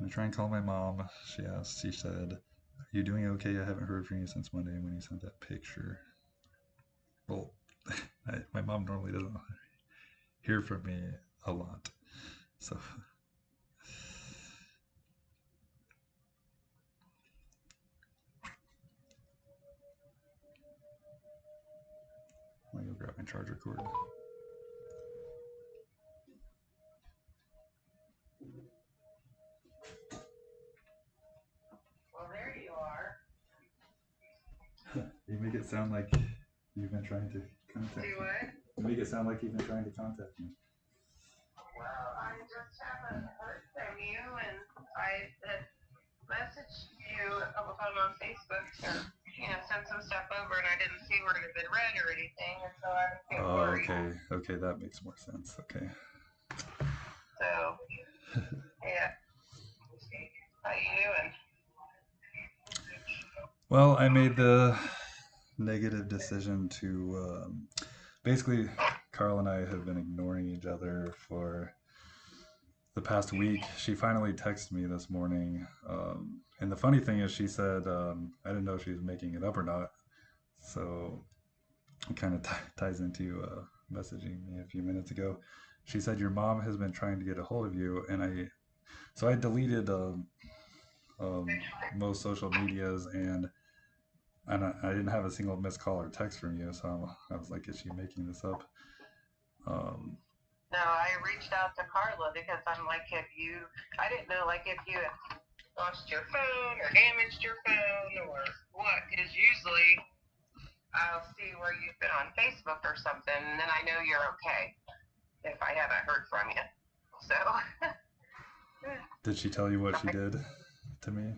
Can I try and call my mom? She asked. She said, "Are you doing okay? I haven't heard from you since Monday when you sent that picture." Well, my mom normally doesn't hear from me a lot, so I'm gonna go grab my charger cord. Well, there you are. You make it sound like you've been trying to contact Do me. what? You make it sound like you've been trying to contact me. Well, I just haven't heard from you, and I had messaged you a couple times on Facebook to, send some stuff over, and I didn't see where it had been read or anything, and so I was getting Oh, worried. okay. Okay, that makes more sense. Okay. So, yeah. How you doing? Well, I made the negative decision to basically, Carl and I have been ignoring each other for the past week. She finally texted me this morning. And the funny thing is, she said, I didn't know if she was making it up or not. So it kind of ties into messaging me a few minutes ago. She said, "Your mom has been trying to get a hold of you." And I deleted most social medias, and I didn't have a single missed call or text from you. So I was like, "Is she making this up?" Um, No, I reached out to Carla because I'm like, I didn't know, like, if you had lost your phone or damaged your phone or what, because usually I'll see where you've been on Facebook or something, and then I know you're okay if I haven't heard from you. So, did she tell you what she did to me?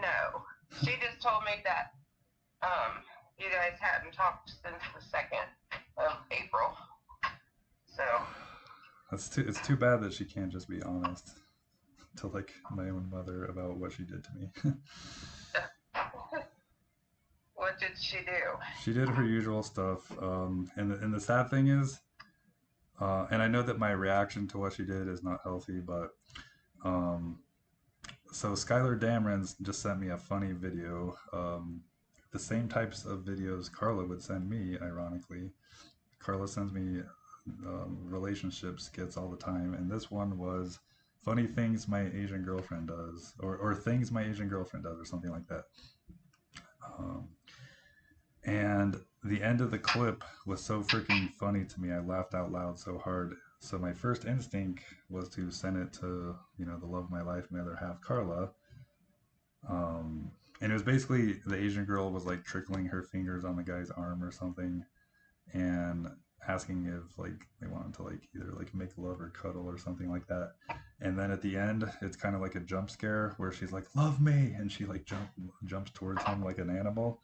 no. She just told me that you guys hadn't talked since the 2nd of April. So, It's too bad that she can't just be honest to like my own mother about what she did to me. what did she do? She did her usual stuff, and the sad thing is, and I know that my reaction to what she did is not healthy, but um, so Skylar Damerons just sent me a funny video. The same types of videos Carla would send me, ironically. Carla sends me relationship skits all the time, and this one was funny things my Asian girlfriend does, or things my Asian girlfriend does, or something like that. Um, and the end of the clip was so freaking funny to me. I laughed out loud so hard. So my first instinct was to send it to the love of my life, my other half, Carla. And it was basically the Asian girl was like trickling her fingers on the guy's arm or something, and asking if like they wanted to like either like make love or cuddle or something like that. And then at the end, it's kind of like a jump scare where she's like, "Love me," and she like jumps towards him like an animal,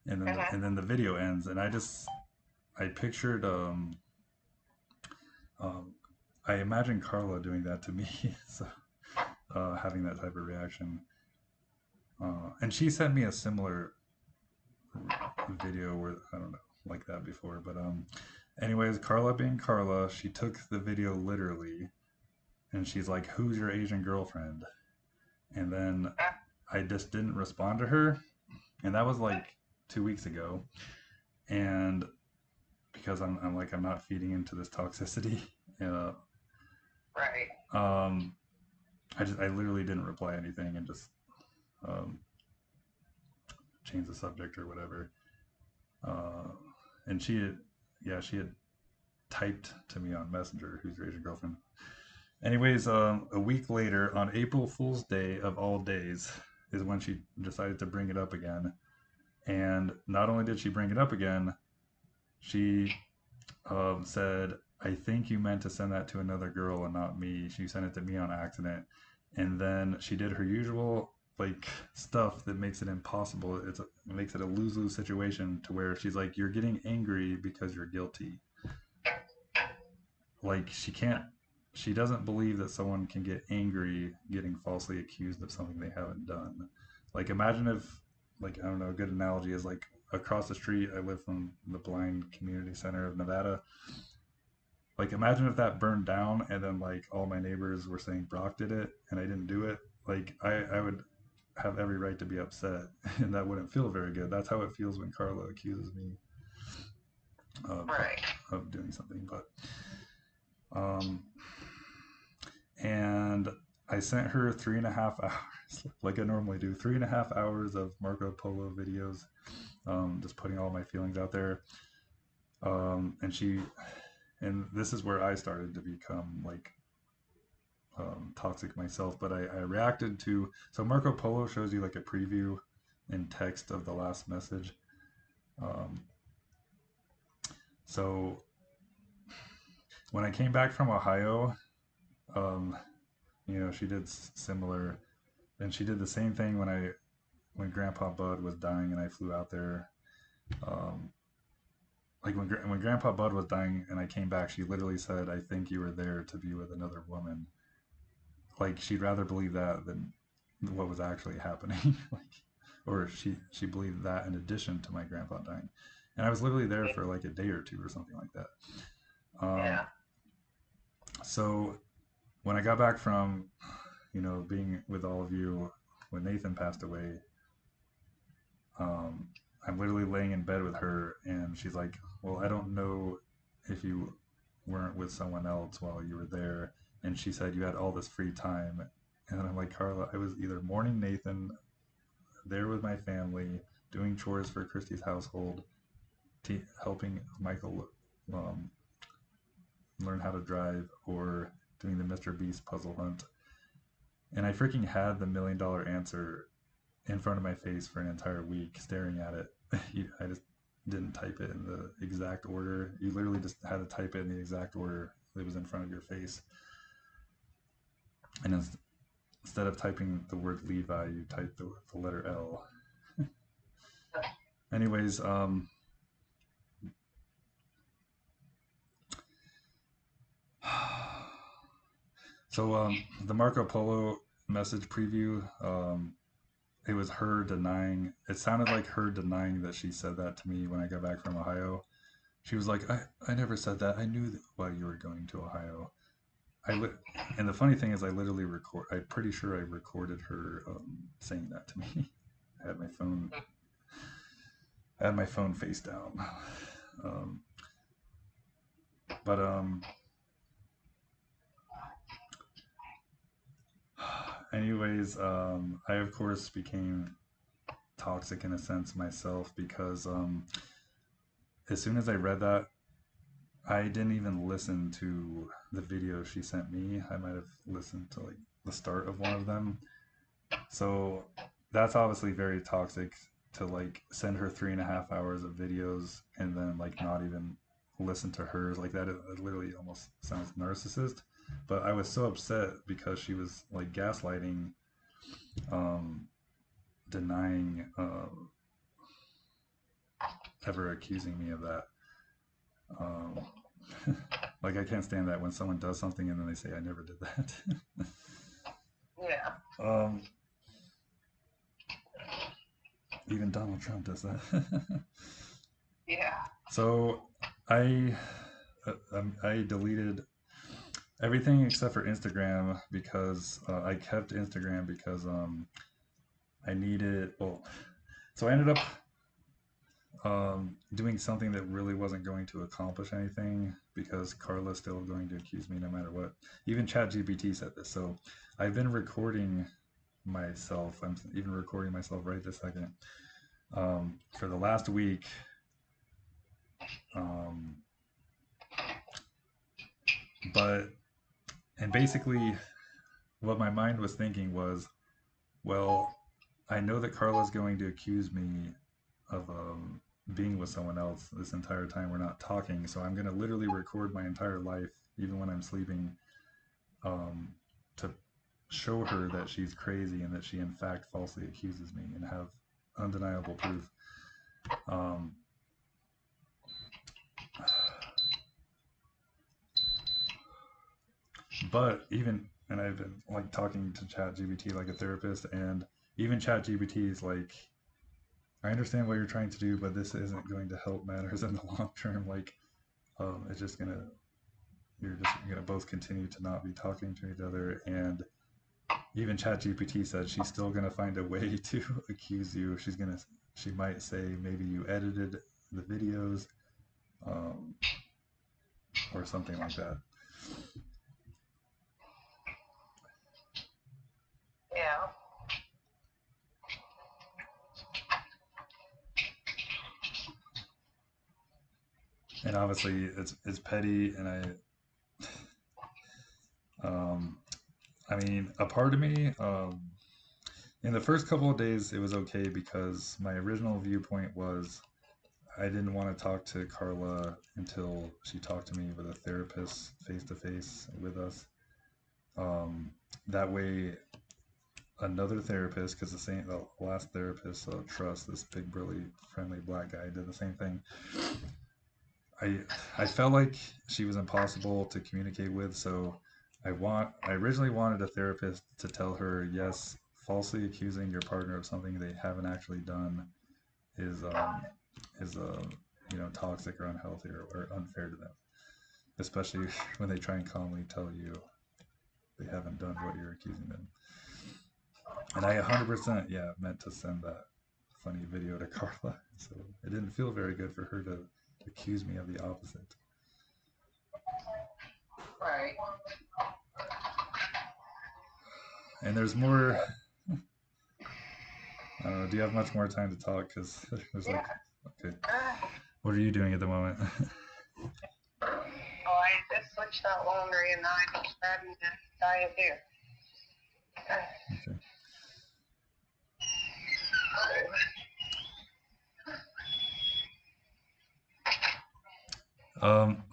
and then the video ends. And I pictured um I imagine Carla doing that to me, so having that type of reaction. And she sent me a similar video where I don't know like that before, but anyways, Carla being Carla, she took the video literally, and she's like, "Who's your Asian girlfriend?" And then I just didn't respond to her, and that was like 2 weeks ago, and because I'm like I'm not feeding into this toxicity, uh, Right. I literally didn't reply anything and just um, changed the subject or whatever. Uh, and she had typed to me on Messenger, "Who's your Asian girlfriend?" Anyways, a week later, on April Fool's Day of all days, is when she decided to bring it up again. And not only did she bring it up again, she said, "I think you meant to send that to another girl and not me. She sent it to me on accident." And then she did her usual like stuff that makes it impossible. It makes it a lose-lose situation to where she's like, "You're getting angry because you're guilty." Like she doesn't believe that someone can get angry getting falsely accused of something they haven't done. Like imagine if, like, I don't know, a good analogy is like across the street, I live from the blind community center of Nevada. Like, imagine if that burned down and then like all my neighbors were saying Brock did it and I didn't do it. Like, I would have every right to be upset, and that wouldn't feel very good. That's how it feels when Carla accuses me of Right. of doing something. But um, and I sent her 3.5 hours, like I normally do, 3.5 hours of Marco Polo videos, just putting all my feelings out there. And and this is where I started to become like toxic myself. But I reacted to, so Marco Polo shows you like a preview in text of the last message. Um, so when I came back from Ohio, um, she did similar, and she did the same thing when Grandpa Bud was dying, and I flew out there. Um, like when Grandpa Bud was dying, and I came back, she literally said, "I think you were there to be with another woman." Like, she'd rather believe that than what was actually happening. Like, or she believed that in addition to my grandpa dying, and I was literally there for like a day or two or something like that. Yeah. So when I got back from being with all of you when Nathan passed away, um, I'm literally laying in bed with her, and she's like, "Well, I don't know if you weren't with someone else while you were there." And she said, "You had all this free time." And I'm like, "Carla, I was either mourning Nathan, there with my family, doing chores for Christy's household, helping Michael um, learn how to drive, or doing the Mr. Beast puzzle hunt." And I freaking had the $1,000,000 answer in front of my face for an entire week, staring at it. I just didn't type it in the exact order. You literally just had to type it in the exact order that was in front of your face. And instead of typing the word Levi, you type the letter L. Anyways, so the Marco Polo message preview, it was her denying. It sounded like her denying that she said that to me when I got back from Ohio. She was like, I never said that. I knew why you were going to Ohio. And the funny thing is, I literally I'm pretty sure I recorded her saying that to me. I had my phone. I had my phone face down. Um, but anyways, I of course became toxic in a sense myself, because as soon as I read that, I didn't even listen to the video she sent me. I might have listened to like the start of one of them. So that's obviously very toxic, to like send her 3.5 hours of videos and then like not even listen to hers. Like, that, it literally almost sounds narcissist. But I was so upset because she was like gaslighting, um, denying, ever accusing me of that. Um, like, I can't stand that when someone does something and then they say I never did that. Yeah. Even Donald Trump does that. Yeah. So I deleted everything except for Instagram, because I kept Instagram because I needed, well, so I ended up doing something that really wasn't going to accomplish anything, because Carla's still going to accuse me no matter what. Even ChatGPT said this. So I've been recording myself. I'm even recording myself right this second, for the last week. Um, and basically, what my mind was thinking was, well, I know that Carla's going to accuse me of being with someone else this entire time we're not talking, so I'm going to literally record my entire life, even when I'm sleeping, um, to show her that she's crazy and that she in fact falsely accuses me, and have undeniable proof. Um, but even, and I've been like talking to ChatGPT like a therapist, and even ChatGPT is like, I understand what you're trying to do, but this isn't going to help matters in the long term. Like, it's just gonna you're gonna both continue to not be talking to each other. And even ChatGPT said she's still gonna find a way to accuse you. She might say maybe you edited the videos, um, or something like that. Yeah. And obviously it's petty, and I mean, a part of me, in the first couple of days, it was okay because my original viewpoint was I didn't want to talk to Carla until she talked to me with a therapist face to face with us. Um, that way, another therapist, because the last therapist, Trust, this big, burly, friendly black guy, did the same thing. I I felt like she was impossible to communicate with, so I originally wanted a therapist to tell her, yes, falsely accusing your partner of something they haven't actually done is is toxic or unhealthy or unfair to them, especially when they try and calmly tell you they haven't done what you're accusing them. And I 100% meant to send that funny video to Carla, so it didn't feel very good for her to accuse me of the opposite. Right. And there's more. I don't know. Do you have much more time to talk? Because there's like, okay. What are you doing at the moment? Oh, I just switched out laundry and I just grabbing the diet beer. Okay. Um,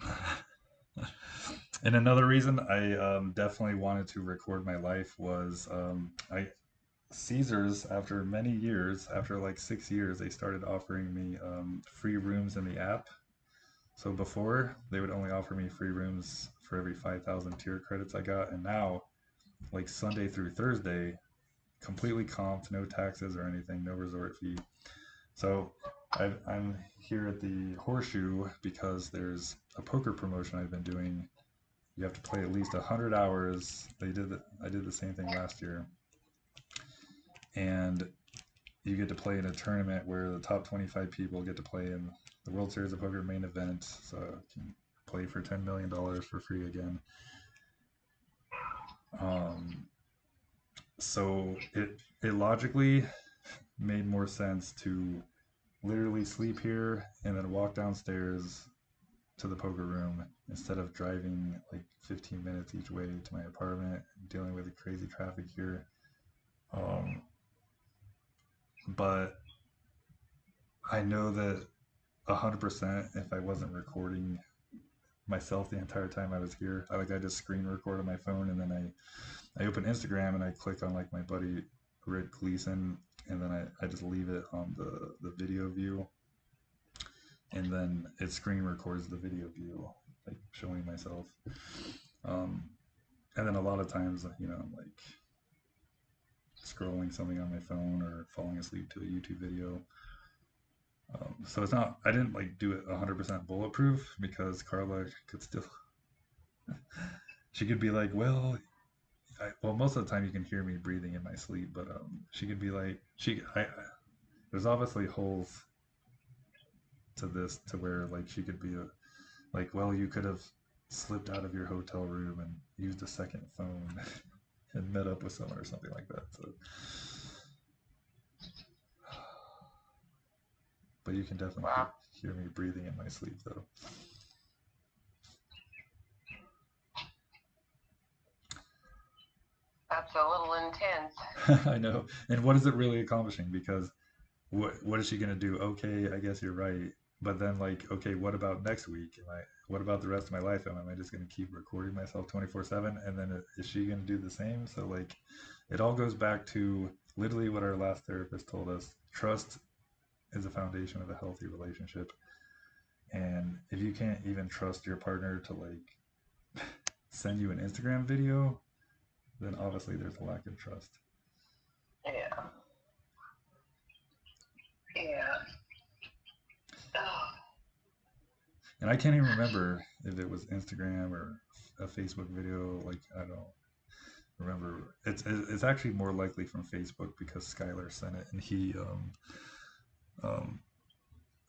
and another reason I definitely wanted to record my life was I Caesars, after many years, after like 6 years, they started offering me free rooms in the app. So before, they would only offer me free rooms for every 5,000 tier credits I got, and now, like Sunday through Thursday, completely comped, no taxes or anything, no resort fee. So I'm here at the Horseshoe because there's a poker promotion I've been doing. You have to play at least 100 hours. I did the same thing last year, and you get to play in a tournament where the top 25 people get to play in the World Series of Poker main event. So you can play for $10 million for free again. Um, so it logically made more sense to literally sleep here and then walk downstairs to the poker room instead of driving like 15 minutes each way to my apartment, dealing with the crazy traffic here. Um, but I know that 100% if I wasn't recording myself the entire time I was here, I just screen record on my phone, and then I open Instagram and I click on like my buddy Rick Gleason, and then I just leave it on the video view, and then it screen records the video view, like showing myself. Um, and then a lot of times, I'm like scrolling something on my phone or falling asleep to a YouTube video. So it's not, I didn't like do it 100% bulletproof because Carla could still, she could be like, well, most of the time you can hear me breathing in my sleep, but she could be like, there's obviously holes to this to where like she could be like, well, you could have slipped out of your hotel room and used a second phone and met up with someone or something like that. So, but you can definitely hear me breathing in my sleep though. That's a little intense. I know. And what is it really accomplishing? Because what is she gonna do? Okay, I guess you're right. But then like, okay, what about next week? What about the rest of my life? Am I just gonna keep recording myself 24/7? And then is she gonna do the same? So like, it all goes back to literally what our last therapist told us. Trust is the foundation of a healthy relationship. And if you can't even trust your partner to like send you an Instagram video, then obviously there's a lack of trust. Yeah. Yeah. And I can't even remember if it was Instagram or a Facebook video. Like I don't remember. It's actually more likely from Facebook because Skylar sent it, and he um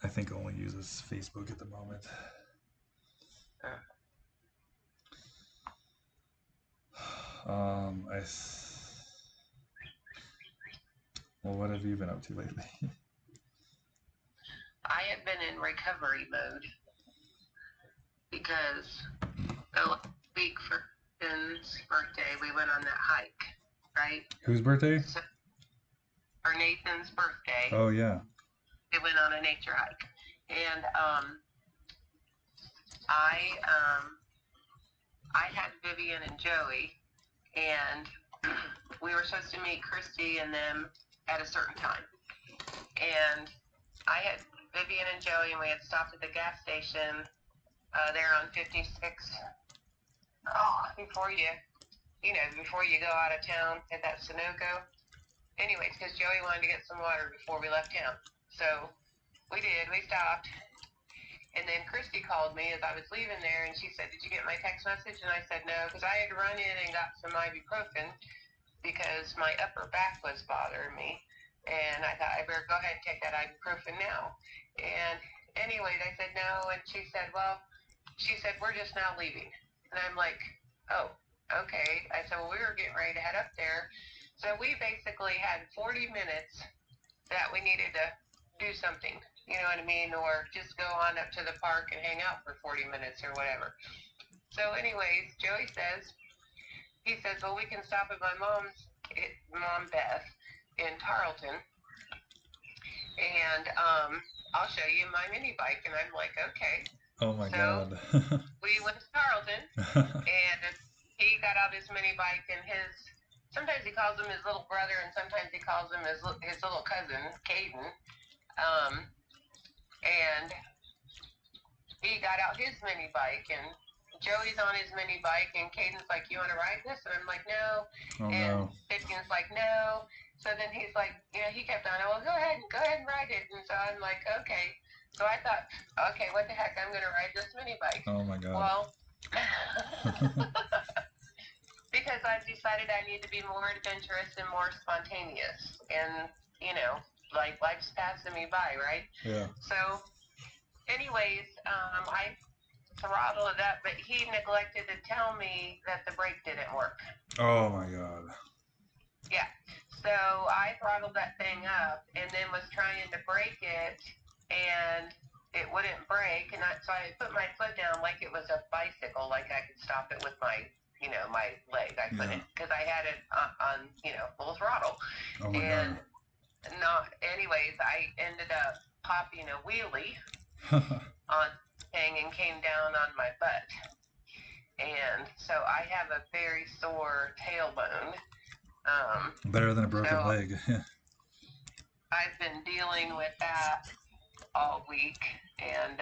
I think only uses Facebook at the moment. Uh, I well, what have you been up to lately? I have been in recovery mode because the last week for Nathan's birthday, we went on that hike, right? Whose birthday? So, for Nathan's birthday, Oh yeah. we went on a nature hike, and I had Vivian and Joey, and we were supposed to meet Christy and them at a certain time. And I had Vivian and Joey, and we had stopped at the gas station there on 56. Oh, before you go out of town at that Sunoco. Anyways, because Joey wanted to get some water before we left town. So we did. We stopped. And then Christy called me as I was leaving there, and she said, "Did you get my text message?" And I said, "No," because I had run in and got some ibuprofen because my upper back was bothering me. And I thought I better go ahead and take that ibuprofen now. And anyways, I said no, and she said, "We're just now leaving." And I'm like, "Oh, okay." I said, "Well, we were getting ready to head up there." So we basically had 40 minutes that we needed to do something, you know what I mean? Or just go on up to the park and hang out for 40 minutes or whatever. So anyways, Joey says, "Well, we can stop at my Mom Beth in Tarleton, and I'll show you my mini bike." And I'm like, "Okay." Oh my So god. we went to Tarleton, and he got out his mini bike, and sometimes he calls him his little brother, and sometimes he calls him his little cousin, Caden. And he got out his mini bike, and Joey's on his mini bike, and Caden's like, "You want to ride this?" And I'm like, "No." Oh And no. Vivian's like, "No." So then he's like, he kept on, "Well, go ahead and ride it." And so I'm like, "Okay." So I thought, okay, what the heck? I'm going to ride this mini bike. Oh my god. Well, because I've decided I need to be more adventurous and more spontaneous. And, like life's passing me by, right? Yeah. So, anyways, I throttled it up, but he neglected to tell me that the brake didn't work. Oh my god. Yeah. So I throttled that thing up and then was trying to brake it, and it wouldn't brake. And so I put my foot down like it was a bicycle, like I could stop it with my leg. I couldn't because I had it on full throttle. Oh my And god. anyways, I ended up popping a wheelie on thing and came down on my butt. And so I have a very sore tailbone. Better than a broken So leg. I've been dealing with that all week, and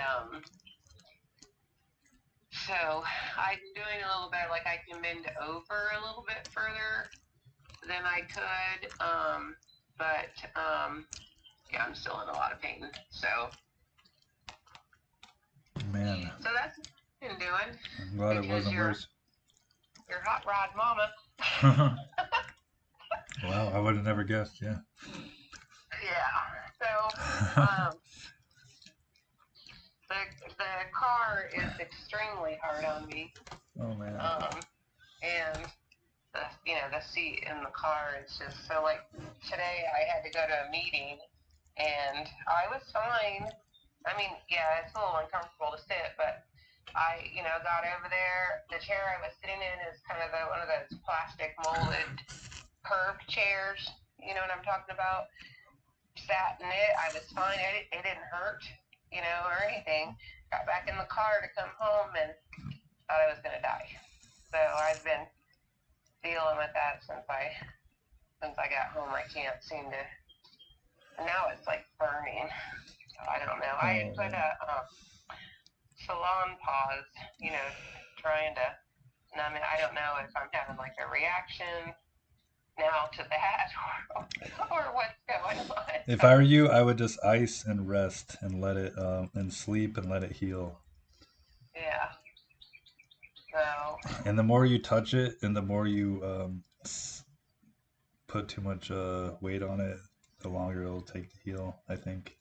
so I'm doing a little bit, like I can bend over a little bit further than I could, but yeah, I'm still in a lot of pain. So Man. So that's what I've been doing. I'm glad it wasn't worse. You're hot rod mama. Wow, I would have never guessed, yeah. Yeah. So the car is extremely hard on me. Oh man. And the seat in the car, it's just so, like, today I had to go to a meeting, and I was fine. I mean, yeah, it's a little uncomfortable to sit, but I, got over there. The chair I was sitting in is kind of one of those plastic molded curved chairs. You know what I'm talking about? Sat in it. I was fine. It didn't hurt, or anything. Got back in the car to come home and thought I was going to die. So I've been dealing with that since I got home. I can't seem to. Now it's like burning. I don't know. I put a salon pause, trying to numb it. I don't know if I'm having like a reaction now to that or what's going on. If I were you, I would just ice and rest and let it and sleep and let it heal. Yeah. So, And the more you touch it, and the more you put too much weight on it, the longer it'll take to heal, I think.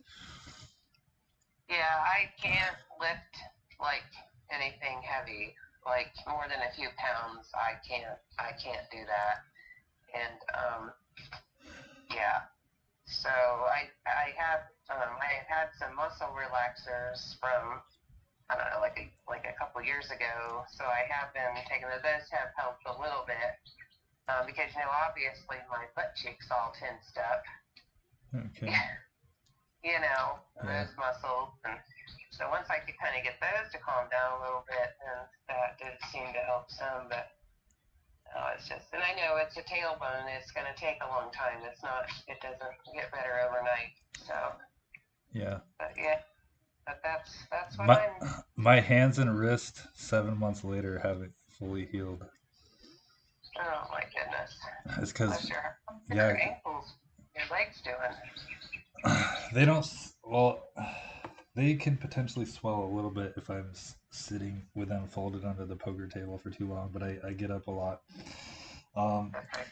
yeah, I can't lift like anything heavy, like more than a few pounds. I can't do that. And yeah. So I had some muscle relaxers from I don't know like a couple years ago. So I have been taking those. Those have helped a little bit because obviously my butt cheeks all tensed up. Okay. Yeah. Those muscles. And so once I could kind of get those to calm down a little bit, and that did seem to help some. But it's just, and I know it's a tailbone. It's going to take a long time. It doesn't get better overnight. So, Yeah. but yeah, but that's what My I'm. my hands and wrist 7 months later haven't fully healed. Oh my goodness. It's because, Bless your yeah, ankles, your legs doing. they don't. Well, they can potentially swell a little bit if I'm sitting with them folded under the poker table for too long, but I get up a lot. Um, Okay.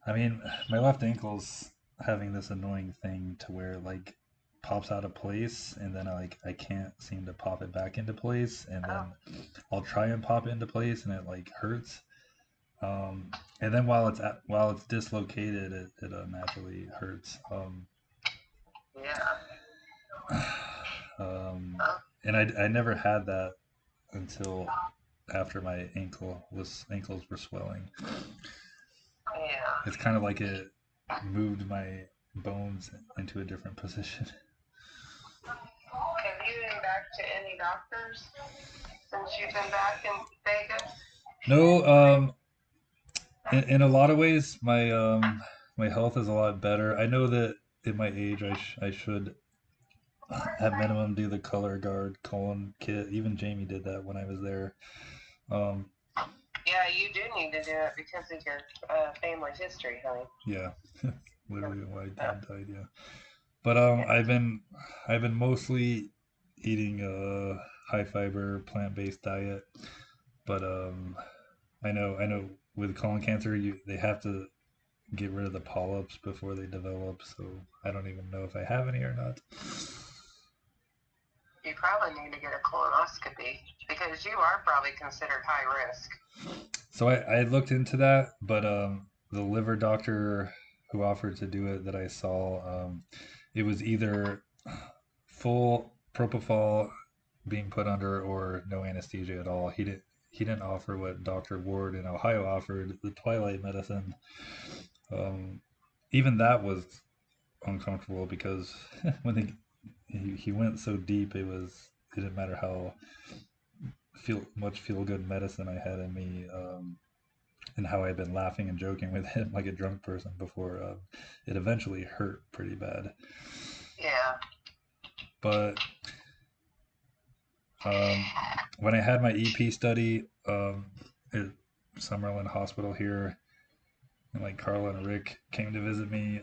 I mean, my left ankle's having this annoying thing to where like pops out of place, and then I can't seem to pop it back into place, and Oh, then I'll try and pop it into place, and it like hurts. And then while it's dislocated, it naturally hurts. yeah. Um, Oh, and I never had that until after my ankles were swelling. yeah. It's kind of like it moved my bones into a different position. Have you been back to any doctors since you've been back in Vegas? No, in a lot of ways, my health is a lot better. I know that at my age, I should at minimum do the color guard colon kit. Even Jamie did that when I was there. Um, Yeah, you do need to do it because of your family history, honey. yeah, literally why Yeah. dad died. Yeah, but I've been mostly eating a high fiber plant based diet. But I know with colon cancer, they have to get rid of the polyps before they develop. So I don't even know if I have any or not. You probably need to get a colonoscopy because you are probably considered high risk. So I looked into that, but the liver doctor who offered to do it that I saw, it was either full propofol being put under or no anesthesia at all. He didn't offer what Dr. Ward in Ohio offered, the twilight medicine. Um, Even that was uncomfortable because when he went so deep, it didn't matter how feel good medicine I had in me, and how I'd been laughing and joking with him like a drunk person before. It eventually hurt pretty bad. Yeah. But when I had my EP study at Summerlin Hospital here, and like Carla and Rick came to visit me,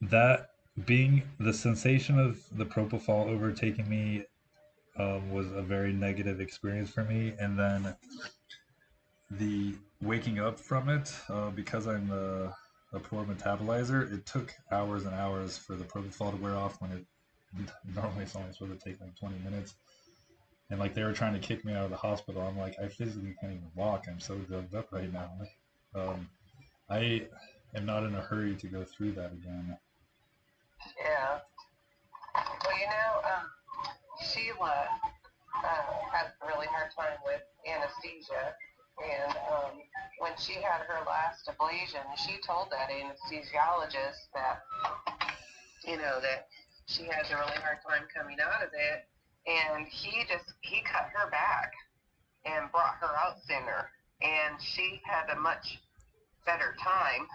that being the sensation of the propofol overtaking me was a very negative experience for me. And then the waking up from it, because I'm a poor metabolizer, it took hours and hours for the propofol to wear off when it normally it's only supposed to take like 20 minutes. And like they were trying to kick me out of the hospital. I'm like, I physically can't even walk. I'm so drugged up right now. I am not in a hurry to go through that again. Yeah. Well, Sheila had a really hard time with anesthesia. And when she had her last ablation, she told that anesthesiologist that she has a really hard time coming out of it. And he cut her back and brought her out sooner. And she had a much better time.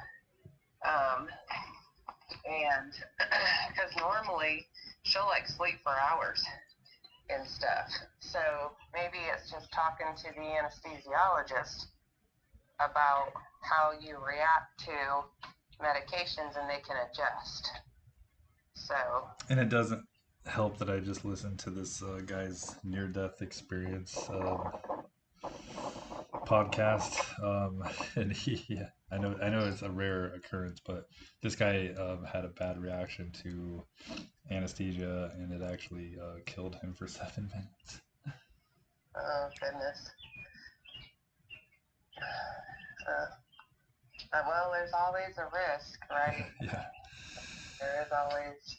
And because normally she'll like sleep for hours and stuff. So maybe it's just talking to the anesthesiologist about how you react to medications and they can adjust. So And it doesn't. help that I just listened to this guy's near-death experience podcast, and yeah, I know it's a rare occurrence, but this guy had a bad reaction to anesthesia, and it actually killed him for 7 minutes. Oh goodness. Well, there's always a risk, right? Yeah, There is always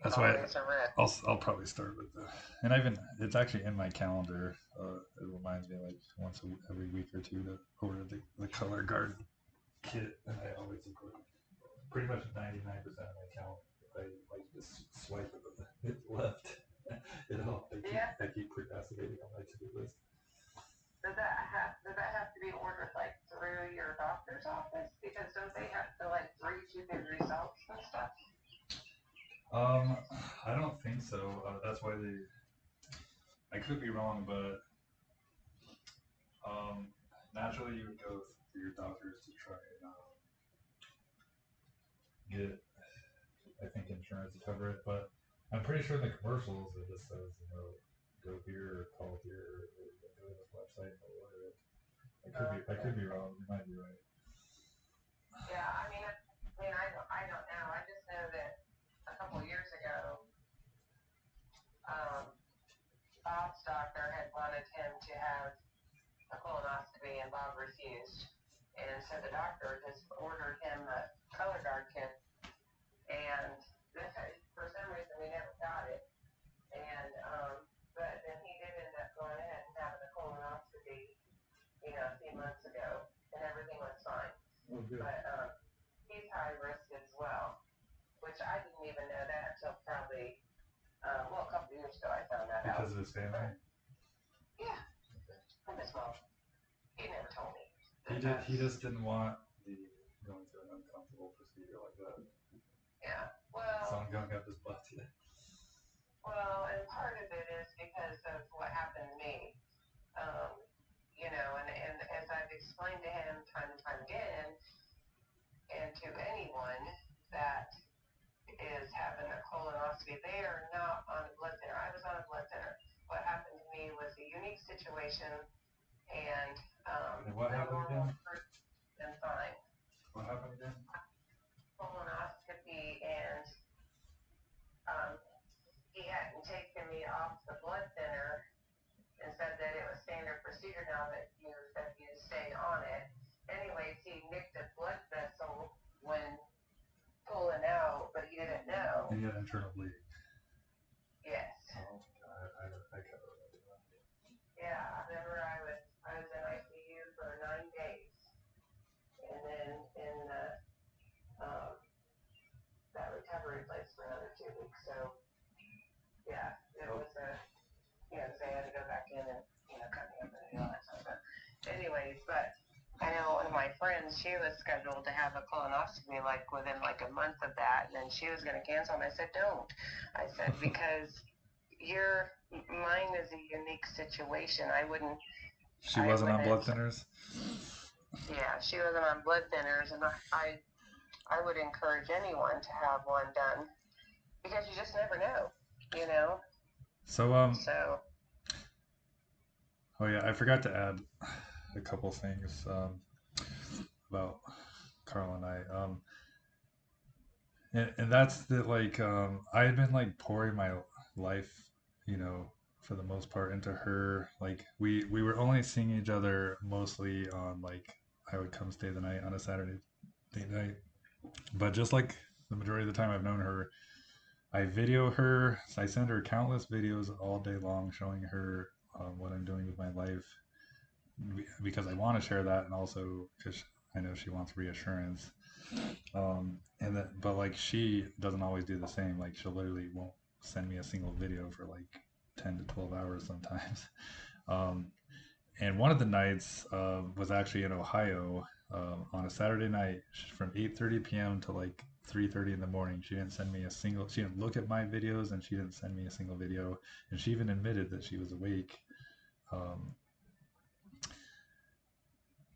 that's why a risk. I'll probably start with the, and it's actually in my calendar. It reminds me like every week or two to order the color guard kit, and I always pretty much 99% of my calendar. I like just swipe it, but it's left. I keep procrastinating on my to-do list. Does that have to be ordered like through your doctor's office? Because don't they have to like read you the results and stuff? I don't think so. That's why I could be wrong, but naturally you would go through your doctors to try and get, I think, insurance to cover it. But I'm pretty sure in the commercials it just says, go here or call here or go to this website and order it. I could be wrong. You might be right. Yeah, I don't know. I just know that a couple years ago, Bob's doctor had wanted him to have a colonoscopy, and Bob refused. And so the doctor just ordered him a color guard kit, and for some reason we never got it. And but then he did end up going ahead and having a colonoscopy, a few months ago, and everything was fine. Oh, good. But he's high risk as well, which I didn't even know that until probably a couple years ago I found that out. Because of his family? Yeah, from his mom. He never told me. He just didn't want going through an uncomfortable procedure like that. Yeah. Well. Someone going up his butt today. Well, and part of it is because of what happened to me. And as I've explained to him time and time again, and to anyone that is having a colonoscopy, they are not on a blood thinner. I was on a blood thinner. What happened to me was a unique situation, and what happened again? And fine. What happened again? Colonoscopy, and he hadn't taken me off the blood thinner and said that it was standard procedure now that you stay on it. Anyways, he nicked a blood vessel when pulling out, but he didn't know. And you had internal bleeding. Yes. Oh God, I can't remember that. Yeah, I remember I was in ICU for 9 days, and then in that recovery place for another 2 weeks. So yeah, it was they had to go back in and cut me open and all that stuff. But anyways, but I know one of my friends, she was scheduled to have a colonoscopy like within like a month of that, and then she was going to cancel, and I said don't. I said because mine is a unique situation. I wouldn't. She wasn't on blood thinners. Yeah, she wasn't on blood thinners, and I would encourage anyone to have one done because you just never know, So oh yeah, I forgot to add a couple things about Carl and I. And that's that I had been like pouring my life, for the most part into her. Like we were only seeing each other mostly on I would come stay the night on a Saturday night. But just like the majority of the time I've known her, I video her. I send her countless videos all day long showing her what I'm doing with my life because I want to share that, and also because I know she wants reassurance. But she doesn't always do the same. Like she'll literally won't send me a single video for 10 to 12 hours sometimes. And one of the nights was actually in Ohio on a Saturday night from 8:30 p.m. to 3:30 in the morning. She didn't look at my videos, and she didn't send me a single video. And she even admitted that she was awake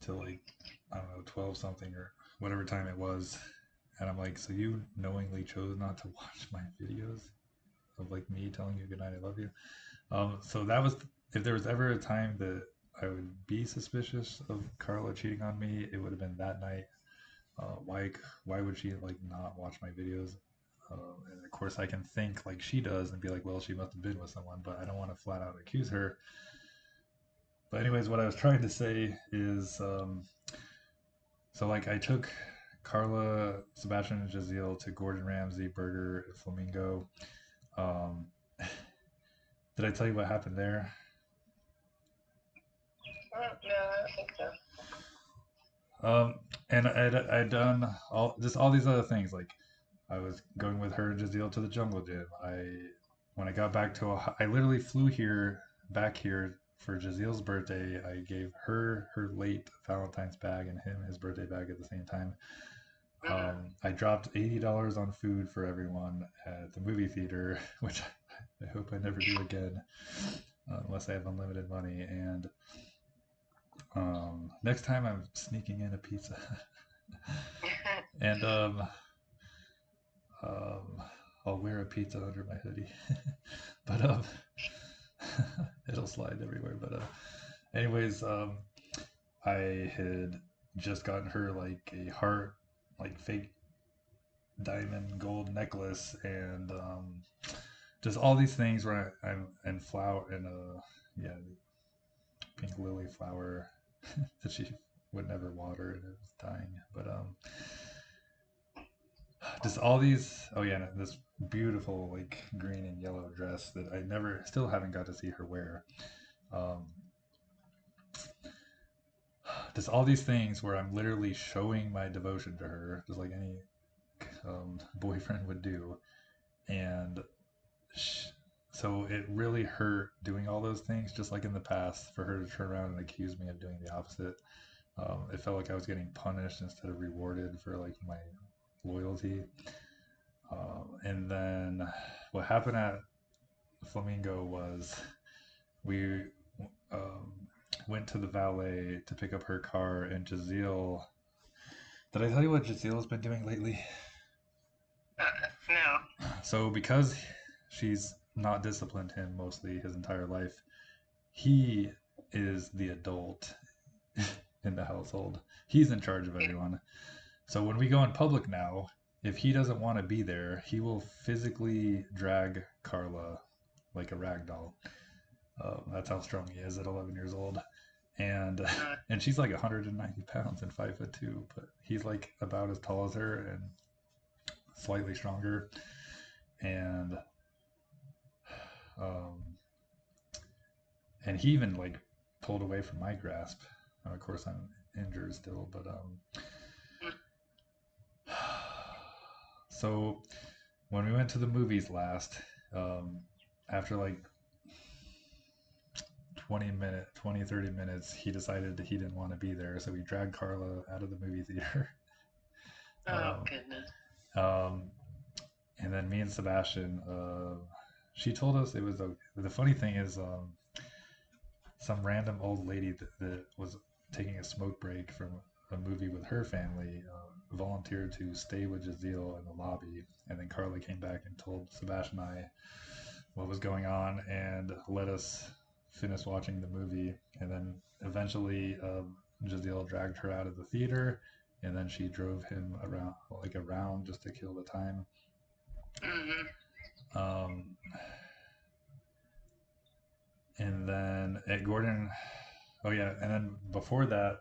till I don't know, 12 something or whatever time it was. And I'm like, so you knowingly chose not to watch my videos of like me telling you goodnight, I love you. So that was, if there was ever a time that I would be suspicious of Carla cheating on me, it would have been that night. Why would she like not watch my videos? And of course, I can think like she does and be like, well, she must have been with someone, but I don't want to flat out accuse her. But anyways, what I was trying to say is, so like I took Carla, Sebastian, and Jaziel to Gordon Ramsay Burger at Flamingo. Um, did I tell you what happened there? No, I don't think so. And I'd done all these other things. Like I was going with her and Jaziel to the jungle gym. When I got back to I literally flew back here for Jaziel's birthday. I gave her her late Valentine's bag and him his birthday bag at the same time. I dropped $80 on food for everyone at the movie theater, which I hope I never do again, unless I have unlimited money. And next time I'm sneaking in a pizza. And I'll wear a pizza under my hoodie. But it'll slide everywhere. But anyways, I had just gotten her like a heart, like fake diamond gold necklace, and just all these things where I'm and flower and yeah, pink lily flower that she would never water and it was dying. But just all these, oh yeah, and this beautiful like green and yellow dress that I never still haven't got to see her wear. Um, just all these things where I'm literally showing my devotion to her, just like any boyfriend would do. And so it really hurt doing all those things, just like in the past, for her to turn around and accuse me of doing the opposite. It felt like I was getting punished instead of rewarded for like my loyalty. And then what happened at Flamingo was we um, went to the valet to pick up her car, and Jaziel. Did I tell you what Jaziel's been doing lately? No. So because she's not disciplined him mostly his entire life, he is the adult in the household. He's in charge of everyone. So when we go in public now, if he doesn't want to be there, he will physically drag Carla like a rag doll. That's how strong he is at 11 years old. And and she's like 190 pounds and 5'2", but he's like about as tall as her and slightly stronger. And um, and he even like pulled away from my grasp. Of course, I'm injured still, but so when we went to the movies last, after like 30 minutes, he decided that he didn't want to be there, so we dragged Carla out of the movie theater. Goodness. And then me and Sebastian, she told us it was the funny thing is, some random old lady that was taking a smoke break from a movie with her family volunteered to stay with Jaziel in the lobby, and then Carla came back and told Sebastian and I what was going on and let us finish watching the movie. And then eventually Jaziel dragged her out of the theater, and then she drove him around just to kill the time. And then at Gordon, oh yeah, and then before that,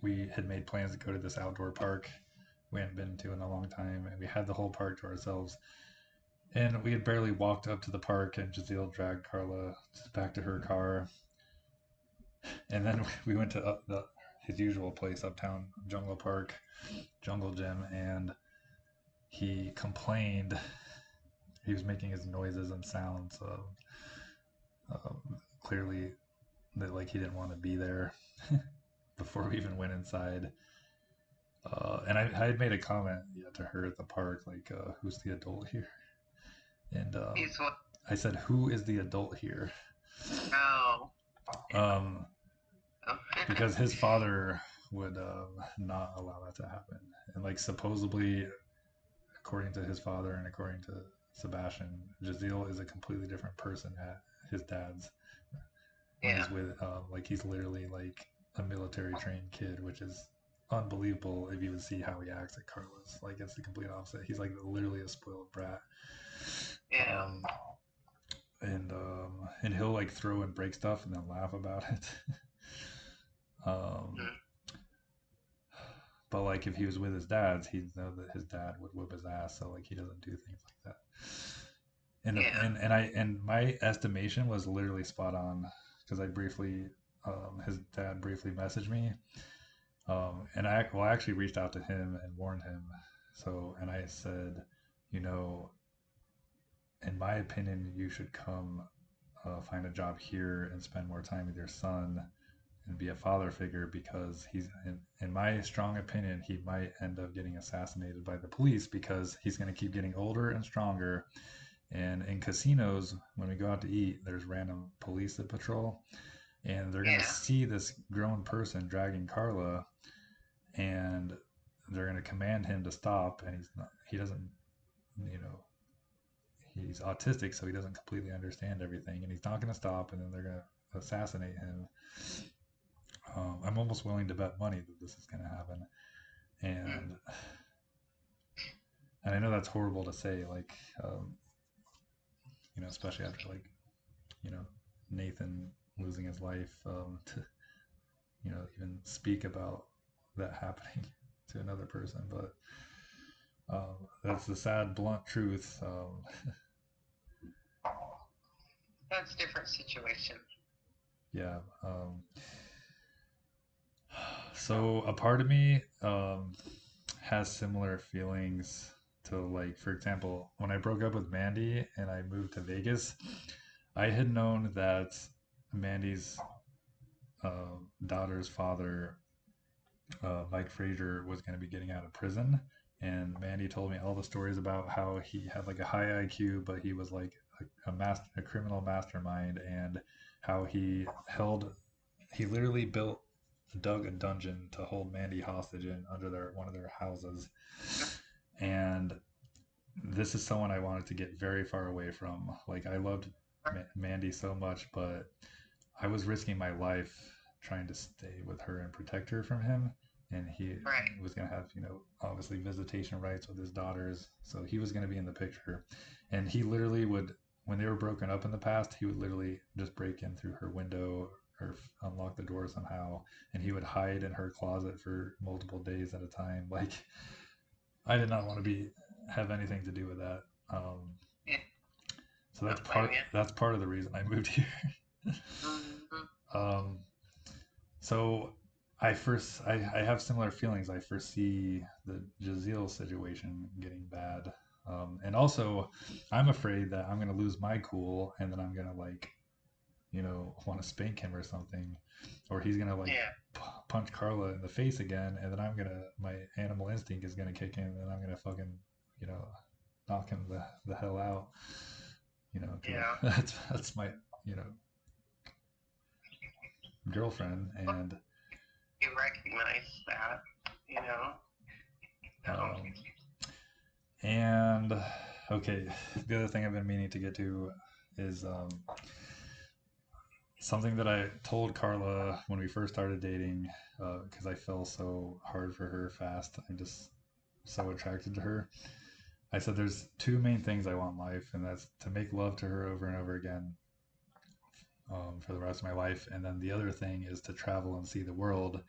we had made plans to go to this outdoor park we hadn't been to in a long time, and we had the whole park to ourselves. And we had barely walked up to the park, and Jaziel dragged Carla back to her car. And then we went to his usual place uptown, Jungle Park, Jungle Gym, and he complained. He was making his noises and sounds, clearly that like he didn't want to be there before we even went inside. And I had made a comment to her at the park, like, who's the adult here? And I said, who is the adult here? Oh. Because his father would not allow that to happen. And like supposedly, according to his father and according to Sebastian, Jazeel is a completely different person at his dad's when Yeah. he's with like he's literally like a military trained kid, which is unbelievable if you would see how he acts at Carlos. Like it's the complete opposite. He's like literally a spoiled brat. Yeah. Um, and he'll like throw and break stuff and then laugh about it. um, Mm. but like if he was with his dad's, he'd know that his dad would whip his ass. So like he doesn't do things like that. Yeah. And my estimation was literally spot on because I briefly his dad briefly messaged me. And I actually reached out to him and warned him. So, and I said, you know, in my opinion, you should come find a job here and spend more time with your son and be a father figure because in my strong opinion, he might end up getting assassinated by the police because he's going to keep getting older and stronger. And in casinos, when we go out to eat, there's random police that patrol, and they're going to Yeah. see this grown person dragging Carla, and they're going to command him to stop, and he doesn't, you know, he's autistic, so he doesn't completely understand everything, and he's not going to stop, and then they're going to assassinate him. I'm almost willing to bet money that this is going to happen, Mm. and I know that's horrible to say, like, you know, especially after like, you know, Nathan losing his life, to, you know, even speak about that happening to another person, but that's the sad, blunt truth. That's a different situation. Yeah. So a part of me has similar feelings to, like, for example, when I broke up with Mandy and I moved to Vegas, I had known that Mandy's daughter's father, Mike Frazier, was going to be getting out of prison. And Mandy told me all the stories about how he had like a high IQ, but he was like a criminal mastermind, and how he literally dug a dungeon to hold Mandy hostage in under one of their houses. And this is someone I wanted to get very far away from. Like I loved Mandy so much, but I was risking my life trying to stay with her and protect her from him. And he Right. was going to have, you know, obviously visitation rights with his daughters. So he was going to be in the picture. And he literally would, when they were broken up in the past, he would literally just break in through her window or unlock the door somehow. And he would hide in her closet for multiple days at a time. Like, I did not want to have anything to do with that. Yeah. So Don't blame you. that's part of the reason I moved here. Mm-hmm. um, so I have similar feelings. I foresee the Jazeel situation getting bad, and also I'm afraid that I'm gonna lose my cool, and then I'm gonna like, you know, want to spank him or something, or he's gonna like Yeah. punch Carla in the face again, and then my animal instinct is gonna kick in, and I'm gonna fucking, you know, knock him the hell out, you know, because Yeah. that's my, you know, girlfriend. Well, And you recognize that, you know. um, and okay, the other thing I've been meaning to get to is something that I told Carla when we first started dating, because I fell so hard for her fast. I'm just so attracted to her. I said there's two main things I want in life, and that's to make love to her over and over again, for the rest of my life. And then the other thing is to travel and see the world.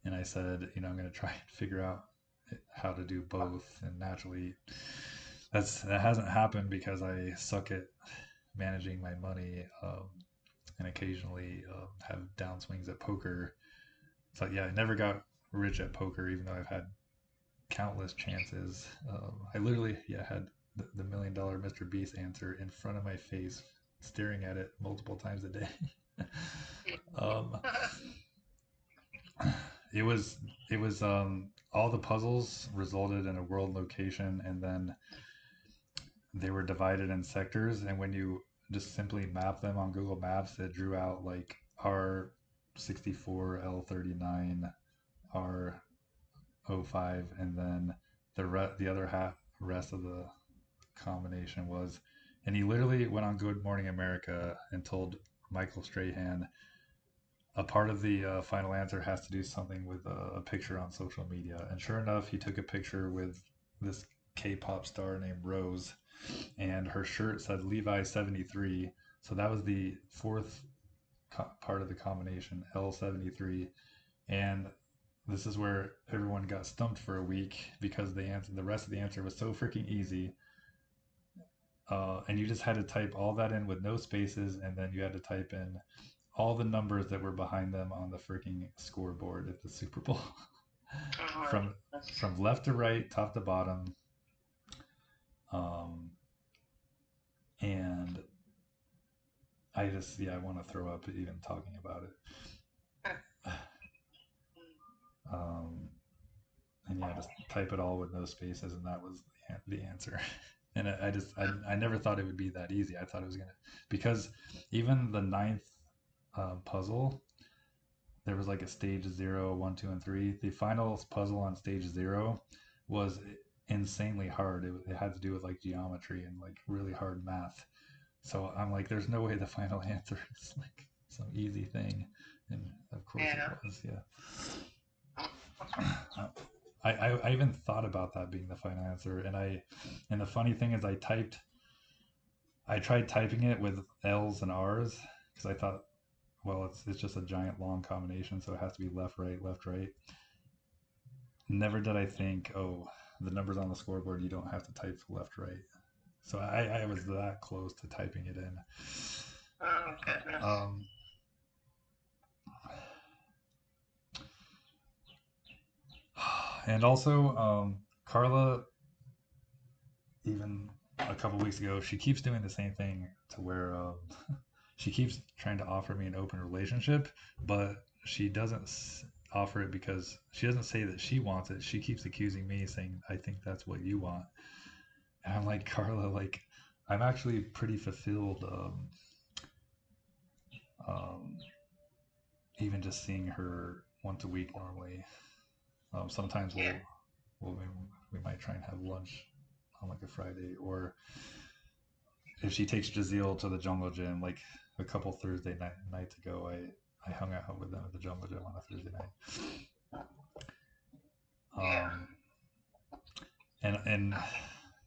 And I said, you know, I'm going to try and figure out how to do both. And naturally, that hasn't happened because I suck at managing my money, and occasionally have downswings at poker. So yeah, I never got rich at poker, even though I've had countless chances. I literally, yeah, had the $1 million Mr. Beast answer in front of my face, staring at it multiple times a day. um, it was all the puzzles resulted in a world location, and then they were divided in sectors, and when you just simply map them on Google Maps, it drew out like R64, L39, R05, and then the other rest of the combination was, and he literally went on Good Morning America and told Michael Strahan a part of the final answer has to do something with a picture on social media. And sure enough, he took a picture with this K-pop star named Rose, and her shirt said Levi 73. So that was the fourth part of the combination, L73. And this is where everyone got stumped for a week because the rest of the answer was so freaking easy. And you just had to type all that in with no spaces, and then you had to type in all the numbers that were behind them on the freaking scoreboard at the Super Bowl. from left to right, top to bottom. And I just, I want to throw up even talking about it. And yeah, just type it all with no spaces, and that was the answer. And I never thought it would be that easy. I thought it was gonna, because even the ninth puzzle, there was like a stage 0, 1, 2, and 3. The final puzzle on stage 0 was insanely hard. It had to do with like geometry and like really hard math. So I'm like, there's no way the final answer is like some easy thing. And of course it was, yeah. I even thought about that being the final answer, and the funny thing is I tried typing it with L's and R's because I thought, well, it's just a giant long combination, so it has to be left, right, left, right. Never did I think, oh, the numbers on the scoreboard, you don't have to type left, right. So I was that close to typing it in. Oh, goodness. And also, Carla, even a couple weeks ago, she keeps doing the same thing to where she keeps trying to offer me an open relationship, but she doesn't offer it because she doesn't say that she wants it. She keeps accusing me, saying, I think that's what you want. And I'm like, Carla, like, I'm actually pretty fulfilled. Even just seeing her once a week normally. Sometimes we might try and have lunch on like a Friday, or if she takes Jazeel to the jungle gym, like a couple Thursday nights ago, I hung out with them at the jungle gym on a Thursday night. And